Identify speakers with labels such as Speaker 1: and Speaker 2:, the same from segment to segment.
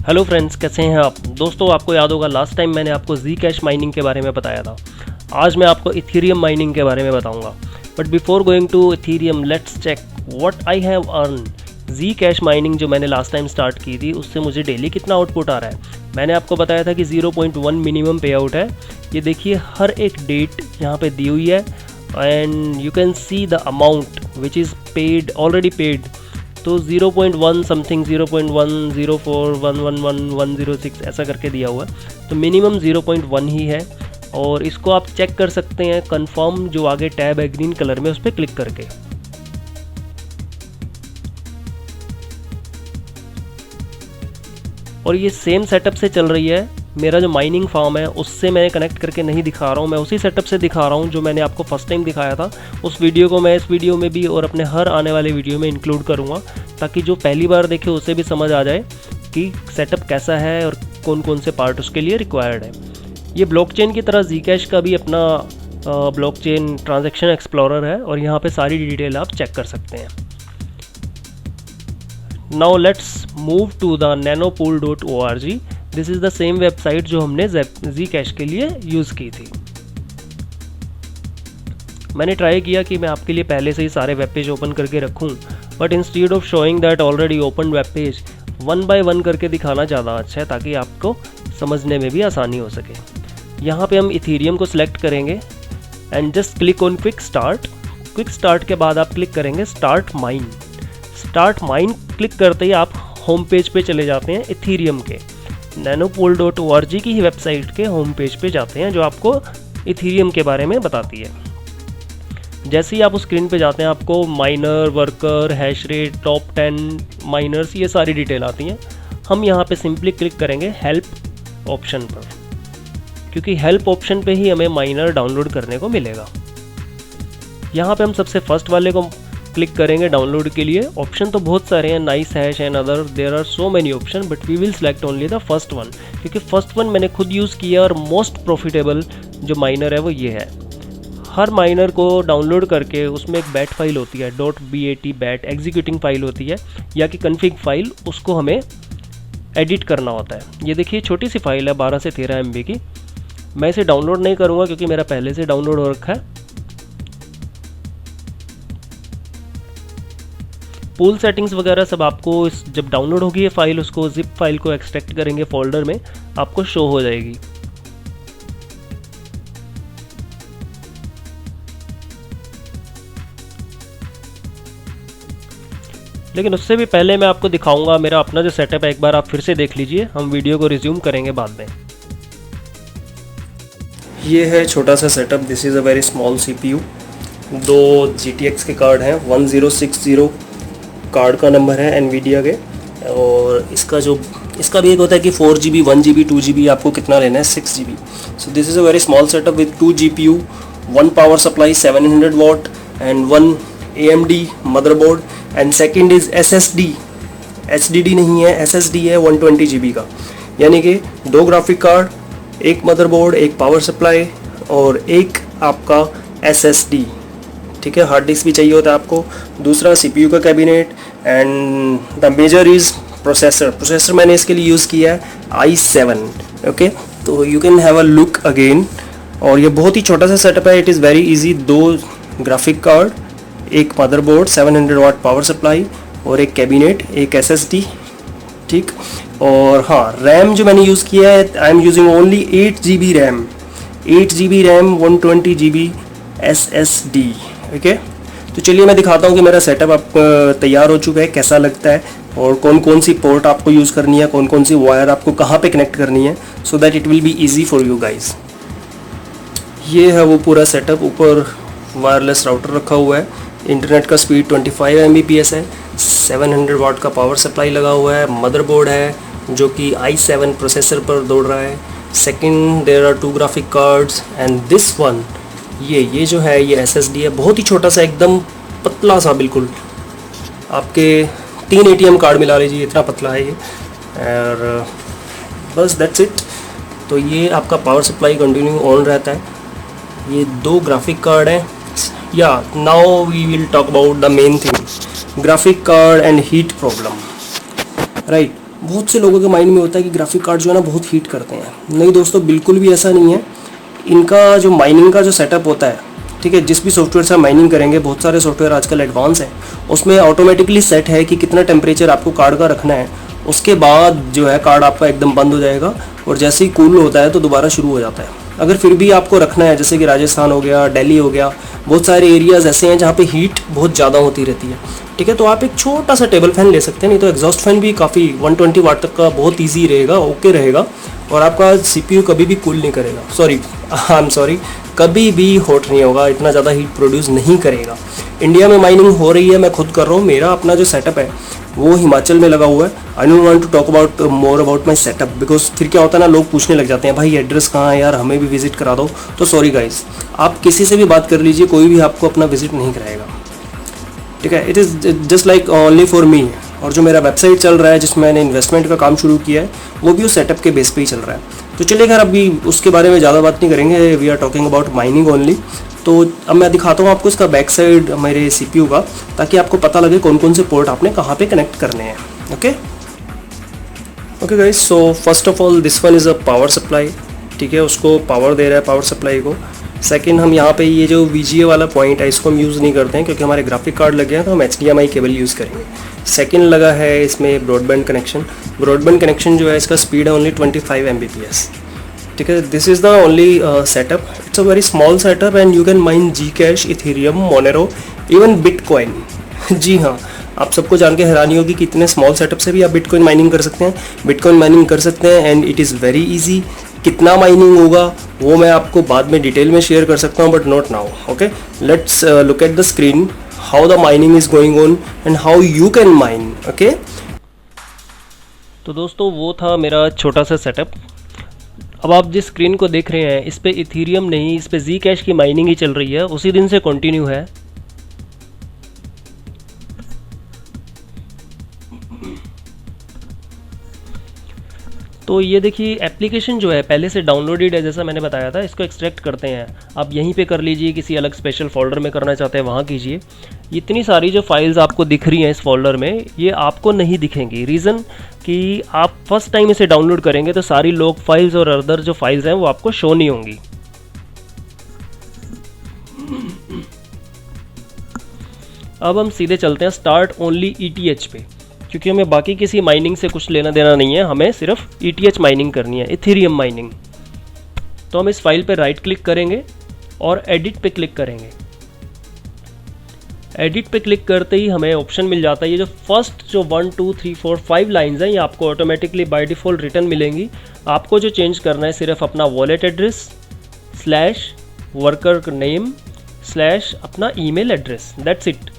Speaker 1: Hello friends, कैसे हैं आप दोस्तों। आपको याद होगा लास्ट टाइम मैंने आपको Zcash माइनिंग के बारे में बताया था। आज मैं आपको इथेरियम माइनिंग के बारे में बताऊंगा। But before going to Ethereum let's check what I have earn. Zcash mining जो मैंने लास्ट टाइम स्टार्ट की थी उससे मुझे डेली कितना आउटपुट आ रहा है। मैंने आपको बताया था कि 0.1 मिनिमम पे आउट है। ये देखिए हर एक डेट यहाँ पे दी हुई है and you can see the amount which is paid already paid. तो 0.1 समथिंग 0.1041111106 ऐसा करके दिया हुआ है। तो मिनिमम 0.1 ही है और इसको आप चेक कर सकते हैं कंफर्म जो आगे टैब है ग्रीन कलर में उस पर क्लिक करके। और ये सेम सेटअप से चल रही है। मेरा जो माइनिंग फार्म है उससे मैं कनेक्ट करके नहीं दिखा रहा हूँ, मैं उसी सेटअप से दिखा रहा हूँ जो मैंने आपको फर्स्ट टाइम दिखाया था। उस वीडियो को मैं इस वीडियो में भी और अपने हर आने वाले वीडियो में इंक्लूड करूँगा ताकि जो पहली बार देखे उसे भी समझ आ जाए कि सेटअप कैसा है और कौन कौन से पार्ट उसके लिए रिक्वायर्ड है। ये ब्लॉकचेन की तरह Zcash का भी अपना ब्लॉकचेन ट्रांजैक्शन एक्सप्लोरर है और यहाँ पर सारी डिटेल आप चेक कर सकते हैं। Now let's move to the nanopool.org। This is the same website जो हमने Zcash के लिए यूज़ की थी। मैंने ट्राई किया कि मैं आपके लिए पहले से ही सारे वेब पेज ओपन करके रखूं, but instead of showing that already open web page 1 by 1 करके दिखाना ज़्यादा अच्छा है ताकि आपको समझने में भी आसानी हो सके। यहाँ पे हम इथेरियम को सिलेक्ट करेंगे and just click on quick start. Quick start के बाद आप क्लिक करेंगे start mine. Start mine click करते ही आप होम पेज पे चले जाते हैं इथेरियम के nanopool.org की ही वेबसाइट के होम पेज पे जाते हैं जो आपको इथेरियम के बारे में बताती है। जैसे ही आप उस स्क्रीन पे जाते हैं आपको miner, worker, hash rate, top 10 miners ये सारी डिटेल आती हैं। हम यहाँ पे सिंपली क्लिक करेंगे हेल्प ऑप्शन पर, क्योंकि हेल्प ऑप्शन पे ही हमें माइनर डाउनलोड करने को मिलेगा। यहाँ पे हम सबसे फर्स्ट वाले को क्लिक करेंगे डाउनलोड के लिए। ऑप्शन तो बहुत सारे हैं, nice hash and other, there are so many option, but we will select only the first one, क्योंकि फर्स्ट वन मैंने खुद यूज़ किया और मोस्ट प्रॉफिटेबल जो माइनर है वो ये है। हर माइनर को डाउनलोड करके उसमें एक बैट फाइल होती है, .bat बैट एग्जीक्यूटिंग फाइल होती है या कि कन्फिग फाइल, उसको हमें एडिट करना होता है। ये देखिए छोटी सी फाइल है 12 से 13 MB की। मैं इसे डाउनलोड नहीं करूँगा क्योंकि मेरा पहले से डाउनलोड हो रखा है। पूल सेटिंग्स वगैरह सब आपको जब डाउनलोड होगी ये फाइल, उसको जिप फाइल को एक्सट्रैक्ट करेंगे फोल्डर में, आपको शो हो जाएगी। लेकिन उससे भी पहले मैं आपको दिखाऊंगा मेरा अपना जो सेटअप है, एक बार आप फिर से देख लीजिए। हम वीडियो को रिज्यूम करेंगे बाद में। ये है छोटा सा setup. This is a very small CPU। 2 GTX के कार्ड हैं, 1060 कार्ड का नंबर है NVIDIA के। और इसका भी एक होता है कि 4 GB, 1 GB, 2 GB आपको कितना लेना है, 6 GB। So this is a very small setup with 2 GPU, 1 power supply 700 watt and 1 AMD motherboard and second is SSD। HDD नहीं है, SSD है 120 GB का, यानी कि 2 graphic card, 1 motherboard, 1 power supply और 1 आपका SSD। ठीक है, हार्ड डिस्क भी चाहिए होता है आपको। दूसरा CPU का cabinet and the major is processor मैंने इसके लिए यूज़ किया है i7। ओके, तो you can have a look again. और ये बहुत ही छोटा सा सेटअप है, it is very easy. 2 graphic card, 1 motherboard, 700 watt power supply और 1 कैबिनेट, 1 SSD। ठीक, और हाँ, रैम जो मैंने यूज़ किया है, I am using only 8 GB RAM, 8 GB RAM, 120 GB SSD। Okay, तो चलिए मैं दिखाता हूँ कि मेरा सेटअप अब तैयार हो चुका है, कैसा लगता है और कौन कौन सी पोर्ट आपको यूज़ करनी है, कौन कौन सी वायर आपको कहाँ पे कनेक्ट करनी है, so that it will be easy for you guys. ये है वो पूरा सेटअप। ऊपर वायरलेस राउटर रखा हुआ है, इंटरनेट का स्पीड 25 Mbps है, 700 वाट का पावर सप्लाई लगा हुआ है, मदरबोर्ड है जो कि i7 प्रोसेसर पर दौड़ रहा है। Second, there are 2 graphic cards and this one, ये जो है ये SSD है, बहुत ही छोटा सा, एकदम पतला सा, बिल्कुल आपके 3 ATM कार्ड मिला लीजिए, इतना पतला है ये। और बस दैट्स इट। तो ये आपका पावर सप्लाई कंटिन्यू ऑन रहता है। ये 2 ग्राफिक कार्ड हैं। या now we will talk about the main thing, graphic card and heat problem. Right, बहुत से लोगों के माइंड में होता है कि ग्राफिक कार्ड जो है ना बहुत हीट करते हैं। नहीं दोस्तों, बिल्कुल भी ऐसा नहीं है। इनका जो माइनिंग का जो सेटअप होता है, ठीक है, जिस भी सॉफ्टवेयर से आप माइनिंग करेंगे, बहुत सारे सॉफ्टवेयर आजकल एडवांस हैं, उसमें ऑटोमेटिकली सेट है कि कितना टेम्परेचर आपको कार्ड का रखना है। उसके बाद जो है कार्ड आपका एकदम बंद हो जाएगा और जैसे ही कूल होता है तो दोबारा शुरू हो जाता है। अगर फिर भी आपको रखना है, जैसे कि राजस्थान हो गया, दिल्ली हो गया, बहुत सारे एरियाज़ ऐसे हैं जहाँ पे हीट बहुत ज़्यादा होती रहती है, ठीक है, तो आप एक छोटा सा टेबल फैन ले सकते हैं। नहीं तो एग्जॉस्ट फैन भी काफ़ी 120 वाट तक का बहुत ईजी रहेगा, ओके रहेगा, और आपका सीपीयू कभी भी कूल नहीं करेगा, आई एम सॉरी, कभी भी हॉट नहीं होगा, इतना ज़्यादा हीट प्रोड्यूस नहीं करेगा। इंडिया में माइनिंग हो रही है, मैं खुद कर रहा हूँ, मेरा अपना जो सेटअप है वो हिमाचल में लगा हुआ है। I don't want to talk about more about my setup, because फिर क्या होता है ना, लोग पूछने लग जाते हैं भाई एड्रेस कहाँ है यार, हमें भी विजिट करा दो। तो सॉरी गाइस, आप किसी से भी बात कर लीजिए, कोई भी आपको अपना विजिट नहीं कराएगा, ठीक है। It is just like only for me. और जो मेरा वेबसाइट चल रहा है जिसमें मैंने इन्वेस्टमेंट का काम शुरू किया है, वो भी उस सेटअप के बेस पे ही चल रहा है। तो चलिए खैर, अभी उसके बारे में ज़्यादा बात नहीं करेंगे, we are talking about mining only. तो अब मैं दिखाता हूँ आपको इसका बैक साइड मेरे सीपीयू का, ताकि आपको पता लगे कौन कौन से पोर्ट आपने कहाँ पे कनेक्ट करने हैं। Okay guys, so first of all this one is a power supply, ठीक है, उसको पावर दे रहा है पावर सप्लाई को। सेकंड, हम यहाँ पे ये जो VGA वाला पॉइंट है इसको हम यूज़ नहीं करते हैं, क्योंकि हमारे ग्राफिक कार्ड लगे हैं तो हम HDMI केबल यूज़ करेंगे। सेकंड लगा है इसमें ब्रॉडबैंड कनेक्शन। ब्रॉडबैंड कनेक्शन जो है इसका स्पीड है ओनली 25 Mbps, ठीक है। This is the only setup, it's a very small setup and you can mine Gcash, Ethereum, Monero, even bitcoin. जी हाँ, आप सबको जान के हैरानी होगी कि इतने स्मॉल सेटअप से भी आप बिटकॉइन माइनिंग कर सकते हैं। बिटकॉइन माइनिंग कर सकते हैं and it is very easy. कितना माइनिंग होगा वो मैं आपको बाद में डिटेल में शेयर कर सकता हूँ, but not now. Okay, let's look at the screen, how the mining is going on and how you can mine. Okay, तो दोस्तों वो था मेरा छोटा सा सेटअप। अब आप जिस स्क्रीन को देख रहे हैं इस पे इथेरियम नहीं, इस पे Zcash की माइनिंग ही चल रही है, उसी दिन से कंटिन्यू है। तो ये देखिए एप्लीकेशन जो है पहले से डाउनलोडेड है, जैसा मैंने बताया था। इसको एक्सट्रैक्ट करते हैं, आप यहीं पे कर लीजिए, किसी अलग स्पेशल फोल्डर में करना चाहते हैं वहाँ कीजिए। इतनी सारी जो फाइल्स आपको दिख रही हैं इस फोल्डर में, ये आपको नहीं दिखेंगी। रीज़न कि आप फर्स्ट टाइम इसे डाउनलोड करेंगे तो सारी लॉग फाइल्स और अदर जो फाइल्स हैं वो आपको शो नहीं होंगी। अब हम सीधे चलते हैं स्टार्ट ओनली ETH पे, क्योंकि हमें बाकी किसी माइनिंग से कुछ लेना देना नहीं है, हमें सिर्फ ETH माइनिंग करनी है, इथेरियम माइनिंग। तो हम इस फाइल पे राइट क्लिक करेंगे और एडिट पे क्लिक करेंगे। एडिट पे क्लिक करते ही हमें ऑप्शन मिल जाता है, ये जो फर्स्ट जो 1 2 3 4 5 लाइन्स हैं ये आपको ऑटोमेटिकली बाय डिफ़ॉल्ट रिटर्न मिलेंगी। आपको जो चेंज करना है सिर्फ अपना वॉलेट एड्रेस / वर्कर नेम / अपना ईमेल एड्रेस, दैट्स इट।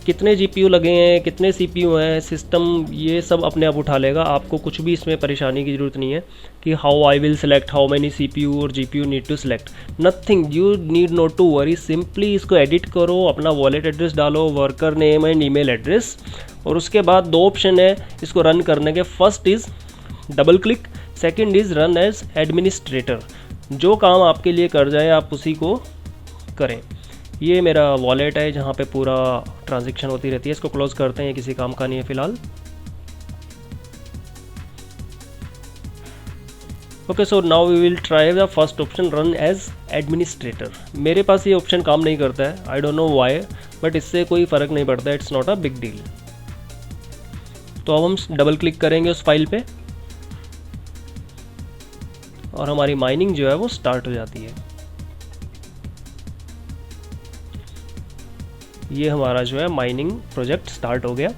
Speaker 1: कितने GPU लगे हैं, कितने CPU हैं, सिस्टम ये सब अपने आप उठा लेगा। आपको कुछ भी इसमें परेशानी की ज़रूरत नहीं है कि how I will select how many CPU और GPU need to select, nothing, you need not to worry. Simply इसको एडिट करो, अपना वॉलेट एड्रेस डालो, worker name and email address, और उसके बाद 2 ऑप्शन है इसको रन करने के। First is double click, second is run as administrator. जो काम आपके लिए कर जाए आप उसी को करें। ये मेरा वॉलेट है जहाँ पे पूरा ट्रांजैक्शन होती रहती है। इसको क्लोज करते हैं, किसी काम का नहीं है फ़िलहाल। Okay, so now we will try the first option, run as administrator. मेरे पास ये ऑप्शन काम नहीं करता है, I don't know why, but इससे कोई फ़र्क नहीं पड़ता, it's not a big deal. तो अब हम डबल क्लिक करेंगे उस फाइल पे और हमारी माइनिंग जो है वो स्टार्ट हो जाती है। ये हमारा जो है माइनिंग प्रोजेक्ट स्टार्ट हो गया।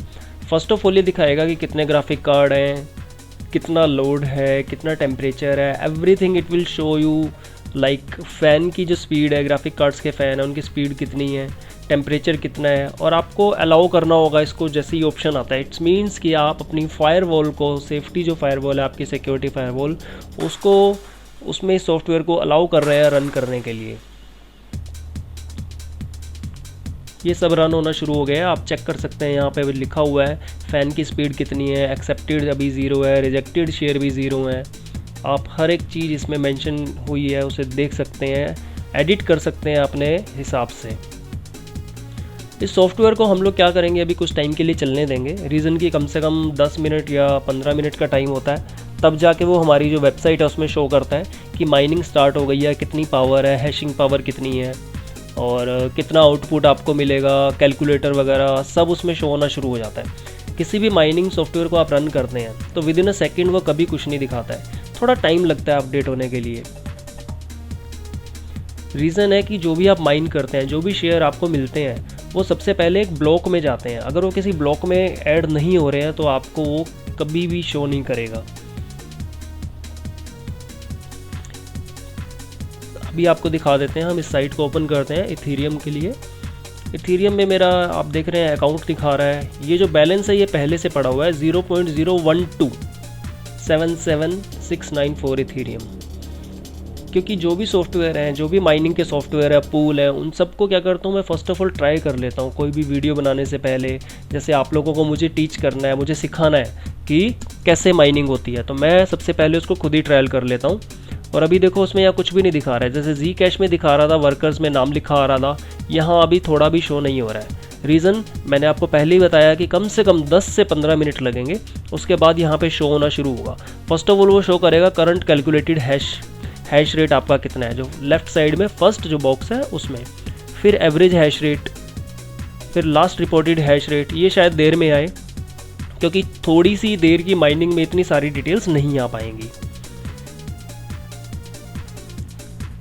Speaker 1: फर्स्ट ऑफ ऑल ये दिखाएगा कि कितने ग्राफिक कार्ड हैं, कितना लोड है, कितना टेम्परेचर है, everything it will show you. Like fan की जो स्पीड है, ग्राफिक कार्ड्स के फ़ैन है उनकी स्पीड कितनी है, टेम्परेचर कितना है, और आपको अलाउ करना होगा इसको। जैसे ही ऑप्शन आता है इट्स मीन्स कि आप अपनी फायरवॉल को, सेफ्टी जो फायरवॉल है आपकी सिक्योरिटी फायरवॉल, उसको उसमें सॉफ्टवेयर को अलाउ कर रहे हैं रन करने के लिए। ये सब रन होना शुरू हो गया है, आप चेक कर सकते हैं। यहाँ पे लिखा हुआ है फ़ैन की स्पीड कितनी है, एक्सेप्टेड अभी 0 है, रिजेक्टेड शेयर भी 0 है। आप हर एक चीज़ इसमें मेंशन हुई है उसे देख सकते हैं, एडिट कर सकते हैं अपने हिसाब से। इस सॉफ्टवेयर को हम लोग क्या करेंगे, अभी कुछ टाइम के लिए चलने देंगे। रीज़न कि कम से कम 10 मिनट या 15 मिनट का टाइम होता है, तब जाके वो हमारी जो वेबसाइट है उसमें शो करता है कि माइनिंग स्टार्ट हो गई है, कितनी पावर है, हैशिंग पावर कितनी है और कितना आउटपुट आपको मिलेगा, कैलकुलेटर वगैरह सब उसमें शो होना शुरू हो जाता है। किसी भी माइनिंग सॉफ्टवेयर को आप रन करते हैं तो विद इन अ सेकेंड वो कभी कुछ नहीं दिखाता है, थोड़ा टाइम लगता है अपडेट होने के लिए। रीज़न है कि जो भी आप माइन करते हैं, जो भी शेयर आपको मिलते हैं, वो सबसे पहले एक ब्लॉक में जाते हैं। अगर वो किसी ब्लॉक में ऐड नहीं हो रहे हैं तो आपको वो कभी भी शो नहीं करेगा। अभी आपको दिखा देते हैं, हम इस साइट को ओपन करते हैं इथीरियम के लिए। इथीरियम में मेरा आप देख रहे हैं अकाउंट दिखा रहा है। ये जो बैलेंस है ये पहले से पड़ा हुआ है 0.01277694 इथीरियम। क्योंकि जो भी सॉफ्टवेयर हैं, जो भी माइनिंग के सॉफ्टवेयर है, पूल है, उन सबको क्या करता हूँ मैं फ़र्स्ट ऑफ ऑल ट्राई कर लेता हूँ कोई भी वीडियो बनाने से पहले। जैसे आप लोगों को मुझे टीच करना है, मुझे सिखाना है कि कैसे माइनिंग होती है, तो मैं सबसे पहले उसको खुद ही ट्रायल कर लेता हूँ। और अभी देखो उसमें यहाँ कुछ भी नहीं दिखा रहा है। जैसे जी कैश में दिखा रहा था, वर्कर्स में नाम लिखा आ रहा था, यहाँ अभी थोड़ा भी शो नहीं हो रहा है। रीज़न मैंने आपको पहले ही बताया कि कम से कम 10 से 15 मिनट लगेंगे, उसके बाद यहाँ पे शो होना शुरू होगा। फर्स्ट ऑफ ऑल वो शो करेगा करंट कैलकुलेटेड हैश रेट आपका कितना है, जो लेफ्ट साइड में फर्स्ट जो बॉक्स है उसमें, फिर एवरेज हैश रेट, फिर लास्ट रिपोर्टेड हैश रेट। ये शायद देर में आए क्योंकि थोड़ी सी देर की माइनिंग में इतनी सारी डिटेल्स नहीं आ पाएंगी।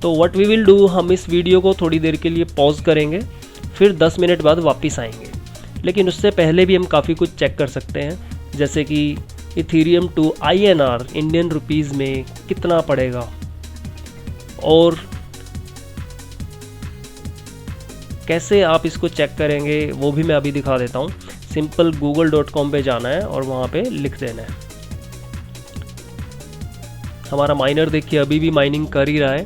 Speaker 1: तो व्हाट वी विल डू, हम इस वीडियो को थोड़ी देर के लिए पॉज करेंगे, फिर 10 मिनट बाद वापस आएंगे। लेकिन उससे पहले भी हम काफ़ी कुछ चेक कर सकते हैं, जैसे कि Ethereum to INR Indian rupees में कितना पड़ेगा, और कैसे आप इसको चेक करेंगे वो भी मैं अभी दिखा देता हूँ। सिंपल google.com पे जाना है और वहाँ पे लिख देना है। हमारा माइनर देखिए अभी भी माइनिंग कर ही रहा है,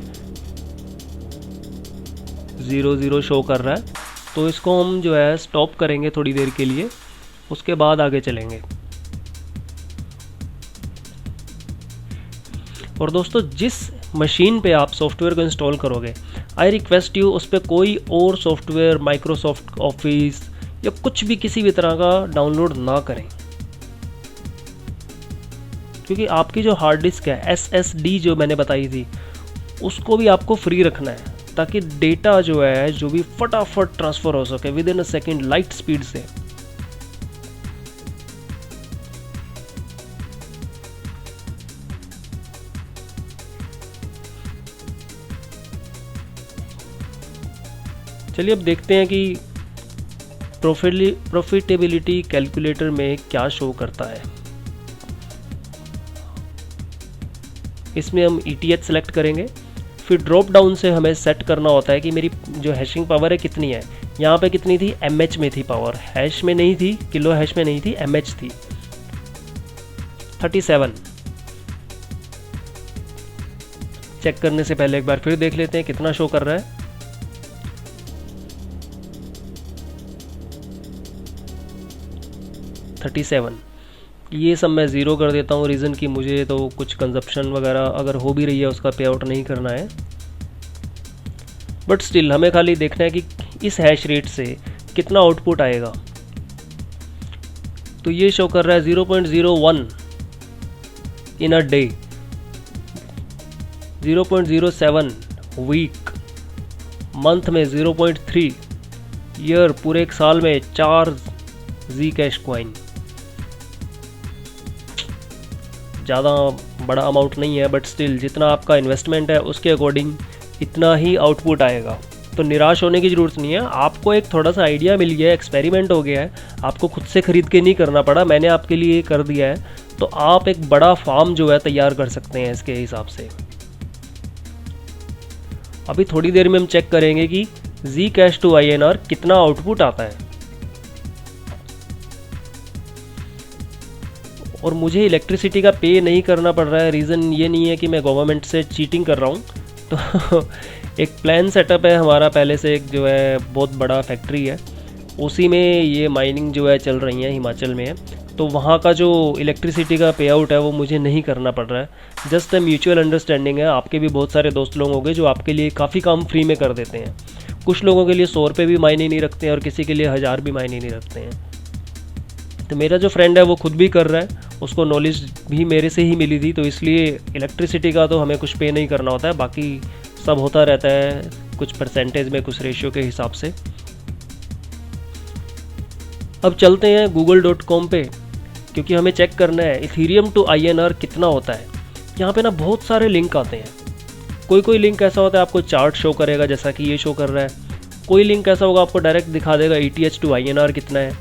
Speaker 1: 0 शो कर रहा है। तो इसको हम जो है स्टॉप करेंगे थोड़ी देर के लिए, उसके बाद आगे चलेंगे। और दोस्तों जिस मशीन पे आप सॉफ्टवेयर को इंस्टॉल करोगे, आई रिक्वेस्ट यू उस पर कोई और सॉफ्टवेयर, माइक्रोसॉफ्ट ऑफिस या कुछ भी किसी भी तरह का डाउनलोड ना करें। क्योंकि आपकी जो हार्ड डिस्क है, SSD जो मैंने बताई थी, उसको भी आपको फ्री रखना है ताकि डेटा जो है जो भी फटाफट ट्रांसफ़र हो सके with in a second light speed से। चलिए अब देखते हैं कि प्रॉफिटेबिलिटी कैलकुलेटर में क्या शो करता है। इसमें हम ETH सेलेक्ट करेंगे, फिर ड्रॉप डाउन से हमें सेट करना होता है कि मेरी जो हैशिंग पावर है कितनी है। यहाँ पे कितनी थी, MH में थी पावर, हैश में नहीं थी, किलो हैश में नहीं थी, MH थी 37। चेक करने से पहले एक बार फिर देख लेते हैं कितना शो कर रहा है। ये सब मैं ज़ीरो कर देता हूँ, रीज़न कि मुझे तो कुछ कंजप्शन वगैरह अगर हो भी रही है उसका पे आउट नहीं करना है। बट स्टिल हमें खाली देखना है कि इस हैश रेट से कितना आउटपुट आएगा। तो ये शो कर रहा है 0.01 इन अ डे, 0.07 वीक, मंथ में 0.3, ईयर पूरे एक साल में 4 Zcash कॉइन। ज़्यादा बड़ा अमाउंट नहीं है, बट स्टिल जितना आपका इन्वेस्टमेंट है उसके अकॉर्डिंग इतना ही आउटपुट आएगा। तो निराश होने की ज़रूरत नहीं है। आपको एक थोड़ा सा आइडिया मिल गया है, एक्सपेरिमेंट हो गया है, आपको खुद से ख़रीद के नहीं करना पड़ा, मैंने आपके लिए कर दिया है। तो आप एक बड़ा फार्म जो है तैयार कर सकते हैं इसके हिसाब से। अभी थोड़ी देर में हम चेक करेंगे कि Zcash टू INR कितना आउटपुट आता है। और मुझे इलेक्ट्रिसिटी का पे नहीं करना पड़ रहा है। रीज़न ये नहीं है कि मैं गवर्नमेंट से चीटिंग कर रहा हूँ। तो एक प्लान सेटअप है हमारा पहले से, एक जो है बहुत बड़ा फैक्ट्री है, उसी में ये माइनिंग जो है चल रही है, हिमाचल में है। तो वहाँ का जो इलेक्ट्रिसिटी का पे आउट है वो मुझे नहीं करना पड़ रहा है। जस्ट म्यूचुअल अंडरस्टैंडिंग है। आपके भी बहुत सारे दोस्त लोग होंगे जो आपके लिए काफ़ी काम फ्री में कर देते हैं। कुछ लोगों के लिए 100 रुपये भी मायने नहीं रखते हैं और किसी के लिए 1000 भी मायने नहीं रखते हैं। तो मेरा जो फ्रेंड है वो खुद भी कर रहा है, उसको नॉलेज भी मेरे से ही मिली थी, तो इसलिए इलेक्ट्रिसिटी का तो हमें कुछ पे नहीं करना होता है, बाकी सब होता रहता है कुछ परसेंटेज में, कुछ रेशियो के हिसाब से। अब चलते हैं google.com पे, क्योंकि हमें चेक करना है इथीरियम टू INR कितना होता है। यहाँ पे ना बहुत सारे लिंक आते हैं। कोई लिंक ऐसा होता है आपको चार्ट शो करेगा, जैसा कि ये शो कर रहा है। कोई लिंक ऐसा होगा आपको डायरेक्ट दिखा देगा ETH टू INR कितना है,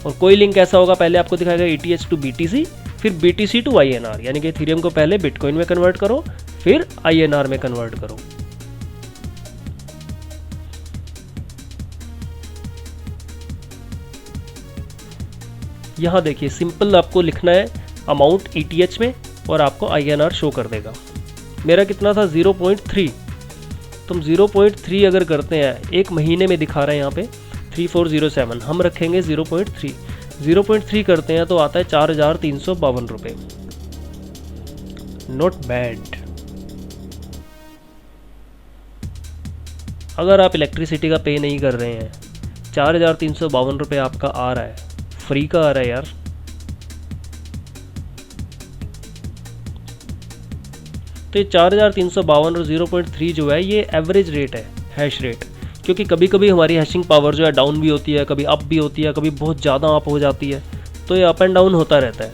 Speaker 1: और कोई लिंक ऐसा होगा पहले आपको दिखाएगा ETH टू BTC, फिर BTC टू INR, यानी कि इथीरियम को पहले बिटकॉइन में कन्वर्ट करो फिर INR में कन्वर्ट करो। यहाँ देखिए सिंपल आपको लिखना है अमाउंट ETH में और आपको INR शो कर देगा। मेरा कितना था 0.3, तो हम 0.3 अगर करते हैं, एक महीने में दिखा रहे हैं यहाँ पे 3407, हम रखेंगे 0.3 करते हैं तो आता है 4352 रुपये। Not bad. अगर आप इलेक्ट्रिसिटी का पे नहीं कर रहे हैं, 4352 रुपये आपका आ रहा है, फ्री का आ रहा है यार। तो ये 4352 और 0.3 जो है ये एवरेज रेट है, हैश रेट, क्योंकि कभी कभी हमारी हैशिंग पावर जो है डाउन भी होती है, कभी अप भी होती है, कभी बहुत ज़्यादा अप हो जाती है, तो ये अप एंड डाउन होता रहता है।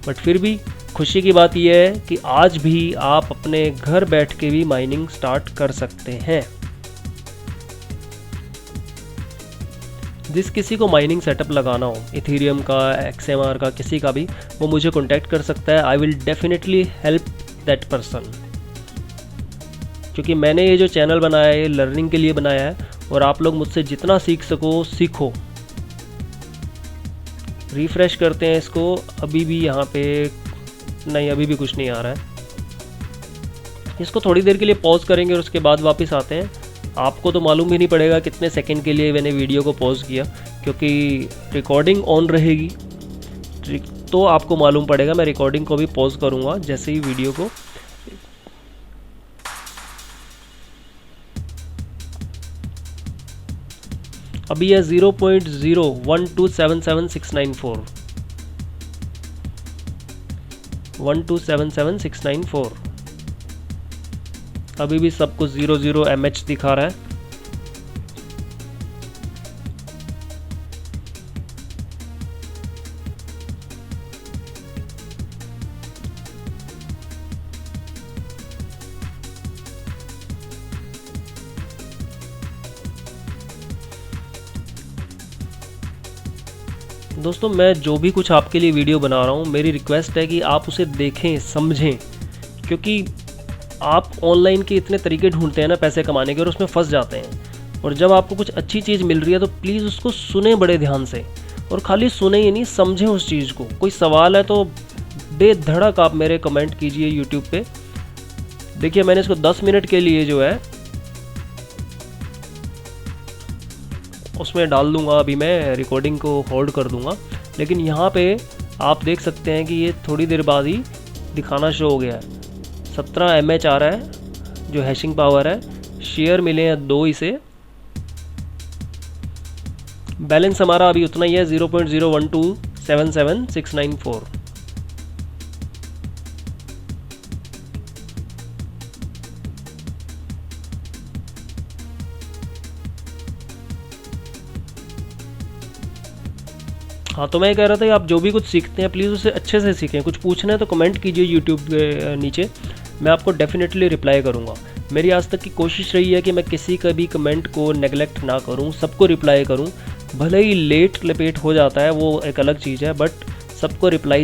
Speaker 1: बट फिर भी खुशी की बात यह है कि आज भी आप अपने घर बैठ के भी माइनिंग स्टार्ट कर सकते हैं। जिस किसी को माइनिंग सेटअप लगाना हो, इथीरियम का, XMR का, किसी का भी, वो मुझे कॉन्टैक्ट कर सकता है। I will definitely help that person, क्योंकि मैंने ये जो चैनल बनाया है ये लर्निंग के लिए बनाया है, और आप लोग मुझसे जितना सीख सको सीखो। रिफ्रेश करते हैं इसको, अभी भी यहाँ पे नहीं, अभी भी कुछ नहीं आ रहा है। इसको थोड़ी देर के लिए पॉज करेंगे और उसके बाद वापस आते हैं। आपको तो मालूम भी नहीं पड़ेगा कितने सेकंड के लिए मैंने वीडियो को पॉज किया, क्योंकि रिकॉर्डिंग ऑन रहेगी तो आपको मालूम पड़ेगा। मैं रिकॉर्डिंग को भी पॉज करूँगा जैसे ही वीडियो को। अभी है 0.01277694 1277694। अभी भी सब कुछ 00 mH दिखा रहा है। दोस्तों, मैं जो भी कुछ आपके लिए वीडियो बना रहा हूँ, मेरी रिक्वेस्ट है कि आप उसे देखें, समझें, क्योंकि आप ऑनलाइन के इतने तरीके ढूंढते हैं ना पैसे कमाने के, और उसमें फंस जाते हैं। और जब आपको कुछ अच्छी चीज़ मिल रही है तो प्लीज़ उसको सुने बड़े ध्यान से, और खाली सुने ही नहीं, समझें उस चीज़ को। कोई सवाल है तो बेधड़क आप मेरे कमेंट कीजिए यूट्यूब पे। देखिए, मैंने इसको 10 मिनट के लिए जो है उसमें डाल दूंगा। अभी मैं रिकॉर्डिंग को होल्ड कर दूंगा, लेकिन यहाँ पे आप देख सकते हैं कि ये थोड़ी देर बाद ही दिखाना शुरू हो गया है। 17 mH आ रहा है जो हैशिंग पावर है। शेयर मिले हैं 2 इसे। बैलेंस हमारा अभी उतना ही है, 0.01277694। हाँ, तो मैं कह रहा था कि आप जो भी कुछ सीखते हैं प्लीज़ उसे अच्छे से सीखें। कुछ पूछना है तो कमेंट कीजिए यूट्यूब के नीचे, मैं आपको डेफिनेटली रिप्लाई करूँगा। मेरी आज तक की कोशिश रही है कि मैं किसी का भी कमेंट को नेगलेक्ट ना करूँ, सबको रिप्लाई करूँ। भले ही लेट लपेट हो जाता है, वो एक अलग चीज़ है, बट सबको रिप्लाई